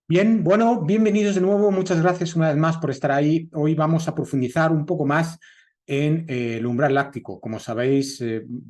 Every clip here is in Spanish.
Bien, bueno, bienvenidos de nuevo. Muchas gracias una vez más por estar ahí. Hoy vamos a profundizar un poco más en el umbral láctico. Como sabéis,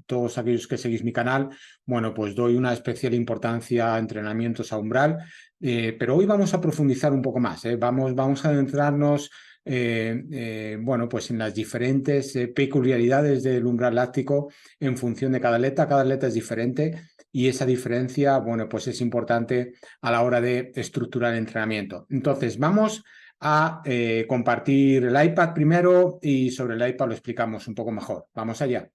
todos aquellos que seguís mi canal, bueno, pues doy una especial importancia a entrenamientos a umbral, pero hoy vamos a profundizar un poco más. Vamos a adentrarnos, bueno, pues en las diferentes peculiaridades del umbral láctico en función de cada atleta. Cada atleta es diferente y esa diferencia, bueno, pues es importante a la hora de estructurar el entrenamiento. Entonces, vamos a compartir el iPad primero y sobre el iPad lo explicamos un poco mejor. Vamos allá.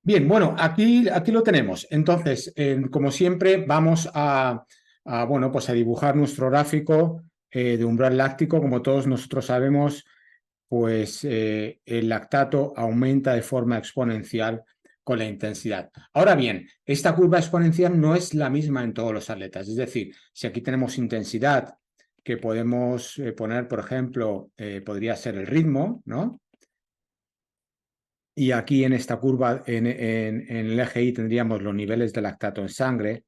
Bien, bueno, aquí lo tenemos. Entonces, como siempre, vamos bueno, pues a dibujar nuestro gráfico de umbral láctico. Como todos nosotros sabemos, pues el lactato aumenta de forma exponencial con la intensidad. Ahora bien, esta curva exponencial no es la misma en todos los atletas. Es decir, si aquí tenemos intensidad que podemos poner, por ejemplo, podría ser el ritmo, ¿no? Y aquí en esta curva, en el eje Y, tendríamos los niveles de lactato en sangre.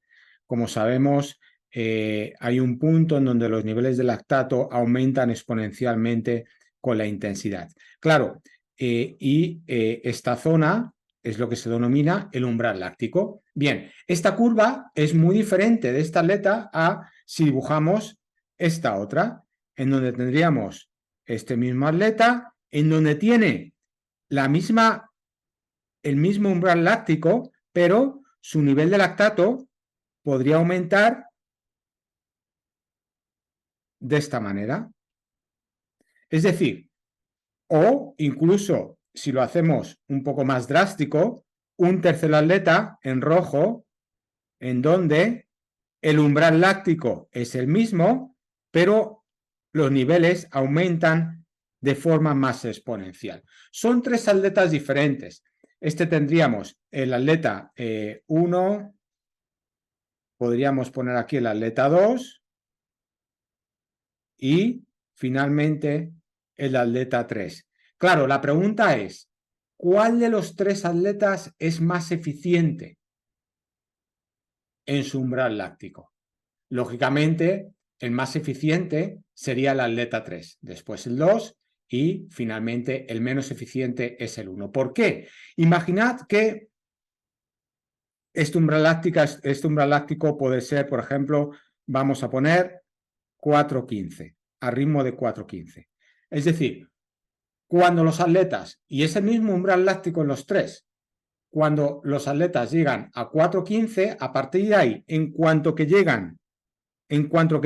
Como sabemos, hay un punto en donde los niveles de lactato aumentan exponencialmente con la intensidad. Claro, esta zona es lo que se denomina el umbral láctico. Bien, esta curva es muy diferente de esta atleta a si dibujamos esta otra, en donde tendríamos este mismo atleta, en donde tiene el mismo umbral láctico, pero su nivel de lactato podría aumentar de esta manera. Es decir, o incluso si lo hacemos un poco más drástico, un tercer atleta en rojo, en donde el umbral láctico es el mismo, pero los niveles aumentan de forma más exponencial. Son tres atletas diferentes. Tendríamos el atleta 1, podríamos poner aquí el atleta 2 y finalmente el atleta 3. Claro, la pregunta es, ¿cuál de los tres atletas es más eficiente en su umbral láctico? Lógicamente, el más eficiente sería el atleta 3, después el 2 y finalmente el menos eficiente es el 1. ¿Por qué? Imaginad que este umbral láctico puede ser, por ejemplo, vamos a poner 4:15, a ritmo de 4:15. Es decir, cuando los atletas, y es el mismo umbral láctico en los tres, cuando los atletas llegan a 4:15, a partir de ahí, en cuanto que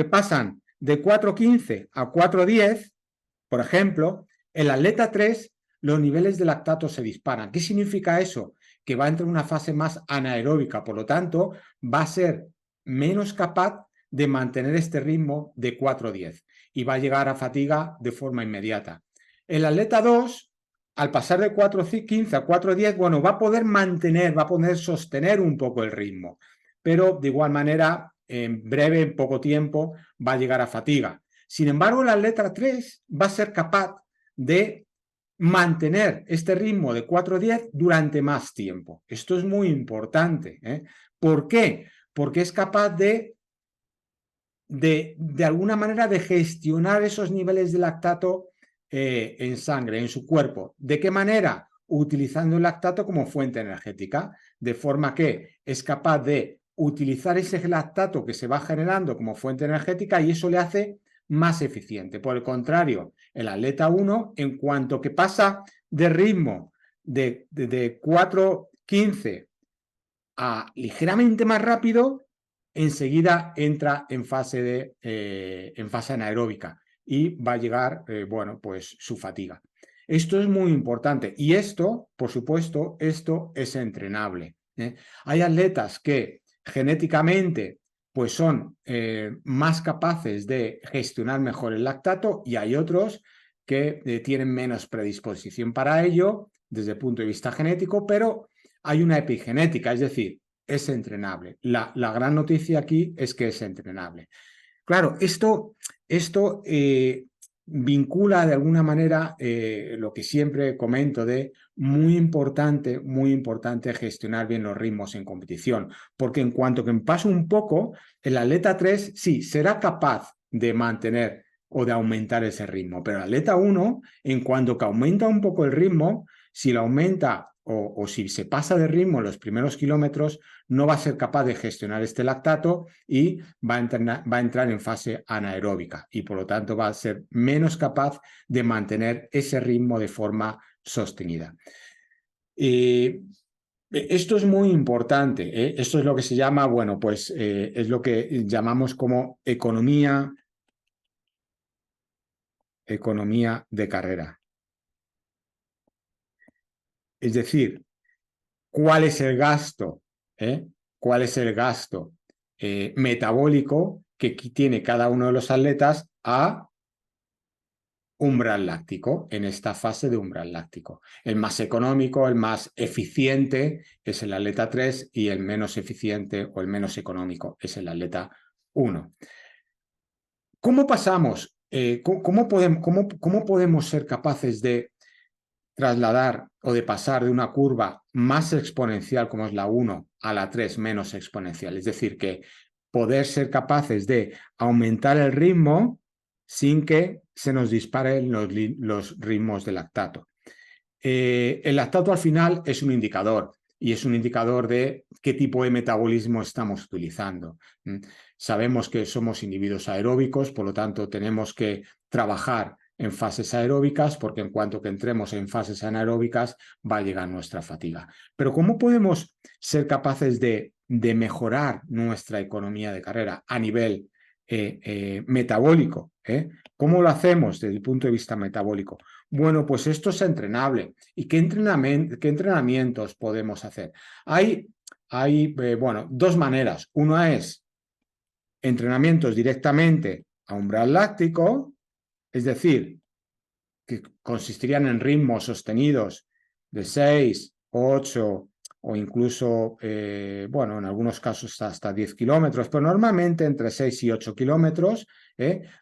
pasan de 4:15 a 4:10, por ejemplo, el atleta 3, los niveles de lactato se disparan. ¿Qué significa eso? Que va a entrar en una fase más anaeróbica, por lo tanto, va a ser menos capaz de mantener este ritmo de 4:10 y va a llegar a fatiga de forma inmediata. El atleta 2, al pasar de 4:15 a 4:10, bueno, va a poder mantener, va a poder sostener un poco el ritmo, pero de igual manera, en breve, en poco tiempo, va a llegar a fatiga. Sin embargo, la letra 3 va a ser capaz de mantener este ritmo de 4:10 durante más tiempo. Esto es muy importante. ¿Por qué? Porque es capaz de alguna manera de gestionar esos niveles de lactato en sangre, en su cuerpo. ¿De qué manera? Utilizando el lactato como fuente energética, de forma que es capaz de utilizar ese lactato que se va generando como fuente energética y eso le hace más eficiente. Por el contrario, el atleta 1, en cuanto que pasa de ritmo de 4:15 a ligeramente más rápido, enseguida entra en fase anaeróbica y va a llegar, bueno, pues su fatiga. Esto es muy importante y esto, por supuesto, esto es entrenable. Hay atletas que genéticamente pues son más capaces de gestionar mejor el lactato y hay otros que tienen menos predisposición para ello desde el punto de vista genético, pero hay una epigenética, es decir, es entrenable. La gran noticia aquí es que es entrenable. Claro, esto vincula de alguna manera lo que siempre comento de muy importante gestionar bien los ritmos en competición, porque en cuanto que pase un poco, el atleta 3 sí será capaz de mantener o de aumentar ese ritmo. Pero el atleta 1, en cuanto que aumenta un poco el ritmo, si lo aumenta o si se pasa de ritmo en los primeros kilómetros, no va a ser capaz de gestionar este lactato y va a entrar en fase anaeróbica y por lo tanto va a ser menos capaz de mantener ese ritmo de forma sostenida. Esto es muy importante, ¿eh? Esto es lo que se llama, bueno, pues es lo que llamamos como economía de carrera. Es decir, ¿cuál es el gasto? ¿Cuál es el gasto metabólico que tiene cada uno de los atletas a umbral láctico, en esta fase de umbral láctico? El más económico, el más eficiente es el atleta 3 y el menos eficiente o el menos económico es el atleta 1. ¿Cómo pasamos? ¿Cómo podemos ser capaces de trasladar o de pasar de una curva más exponencial como es la 1 a la 3 menos exponencial? Es decir, que poder ser capaces de aumentar el ritmo sin que se nos disparen los ritmos de lactato. El lactato al final es un indicador y es un indicador de qué tipo de metabolismo estamos utilizando. Sabemos que somos individuos aeróbicos, por lo tanto tenemos que trabajar en fases aeróbicas porque en cuanto que entremos en fases anaeróbicas va a llegar nuestra fatiga. Pero ¿cómo podemos ser capaces de mejorar nuestra economía de carrera a nivel metabólico? ¿Cómo lo hacemos desde el punto de vista metabólico? Bueno, pues esto es entrenable. ¿Y qué entrenamientos podemos hacer? Hay bueno, dos maneras. Una es entrenamientos directamente a umbral láctico, es decir, que consistirían en ritmos sostenidos de 6, 8 o incluso, bueno, en algunos casos hasta 10 kilómetros, pero normalmente entre 6 y 8 kilómetros,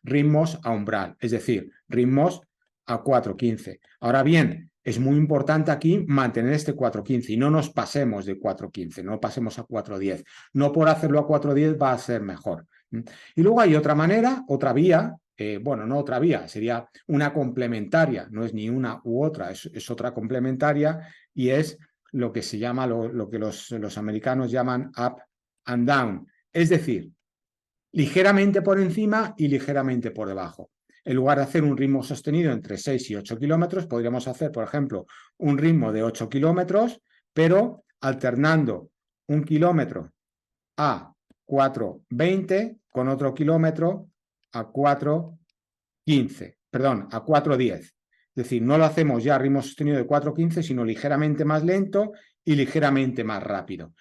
ritmos a umbral, es decir, ritmos a 4:15. Ahora bien, es muy importante aquí mantener este 4:15 y no nos pasemos de 4:15, no pasemos a 4:10. No por hacerlo a 4:10 va a ser mejor. Y luego hay otra manera, otra vía, bueno, no otra vía, sería una complementaria, no es ni una u otra, es otra complementaria y es lo que se llama, lo que los americanos llaman up and down, es decir, ligeramente por encima y ligeramente por debajo. En lugar de hacer un ritmo sostenido entre 6 y 8 kilómetros, podríamos hacer, por ejemplo, un ritmo de 8 kilómetros, pero alternando un kilómetro a 4:20 con otro kilómetro a 4:15, perdón, a 4:10. Es decir, no lo hacemos ya a ritmo sostenido de 4:15, sino ligeramente más lento y ligeramente más rápido.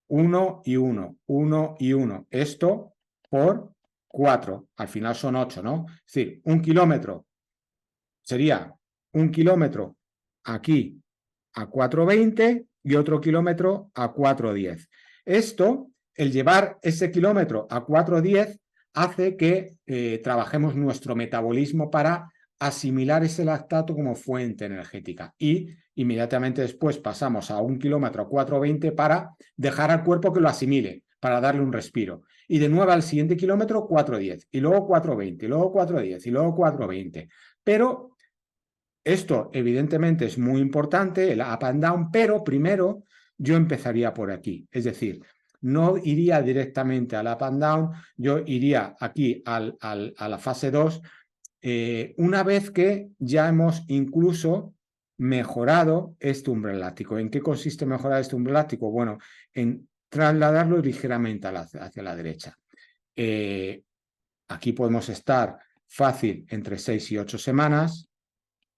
1 y 1, 1 y 1. Esto por 4, al final son 8, ¿no? Es decir, un kilómetro sería un kilómetro aquí a 4:20 y otro kilómetro a 4:10. Esto, el llevar ese kilómetro a 4:10 hace que trabajemos nuestro metabolismo para asimilar ese lactato como fuente energética y inmediatamente después pasamos a un kilómetro a 4:20 para dejar al cuerpo que lo asimile, para darle un respiro. Y de nuevo al siguiente kilómetro 4:10 y luego 4:20 y luego 4:10 y luego 4:20. Pero esto evidentemente es muy importante, el up and down, pero primero yo empezaría por aquí. Es decir, no iría directamente al up and down, yo iría aquí a la fase 2 una vez que ya hemos incluso mejorado este umbral láctico. ¿En qué consiste mejorar este umbral láctico? Bueno, en trasladarlo ligeramente hacia la derecha. Aquí podemos estar fácil entre 6 y 8 semanas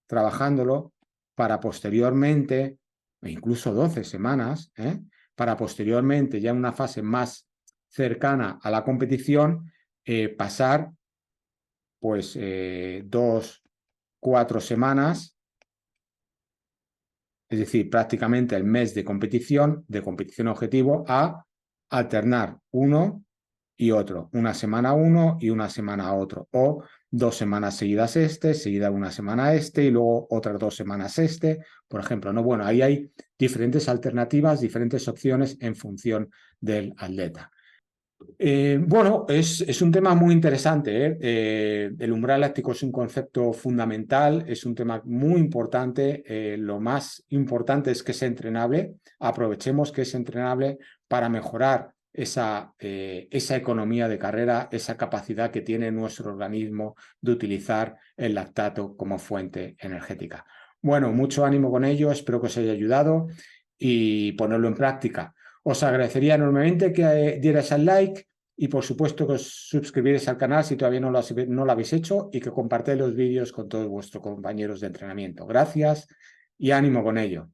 trabajándolo para posteriormente, e incluso 12 semanas, para posteriormente, ya en una fase más cercana a la competición, pasar pues 2, 4 semanas, es decir, prácticamente el mes de competición objetivo, a alternar uno y otro, una semana uno y una semana otro, o 2 semanas seguidas seguida una semana y luego otras 2 semanas por ejemplo, ¿no? Bueno, ahí hay diferentes alternativas, diferentes opciones en función del atleta. Bueno, es un tema muy interesante, ¿eh? El umbral láctico es un concepto fundamental, es un tema muy importante. Lo más importante es que es entrenable. Aprovechemos que es entrenable para mejorar esa economía de carrera, esa capacidad que tiene nuestro organismo de utilizar el lactato como fuente energética. Bueno, mucho ánimo con ello, espero que os haya ayudado y ponerlo en práctica. Os agradecería enormemente que dierais al like y por supuesto que os suscribierais al canal si todavía no lo habéis hecho y que compartáis los vídeos con todos vuestros compañeros de entrenamiento. Gracias y ánimo con ello.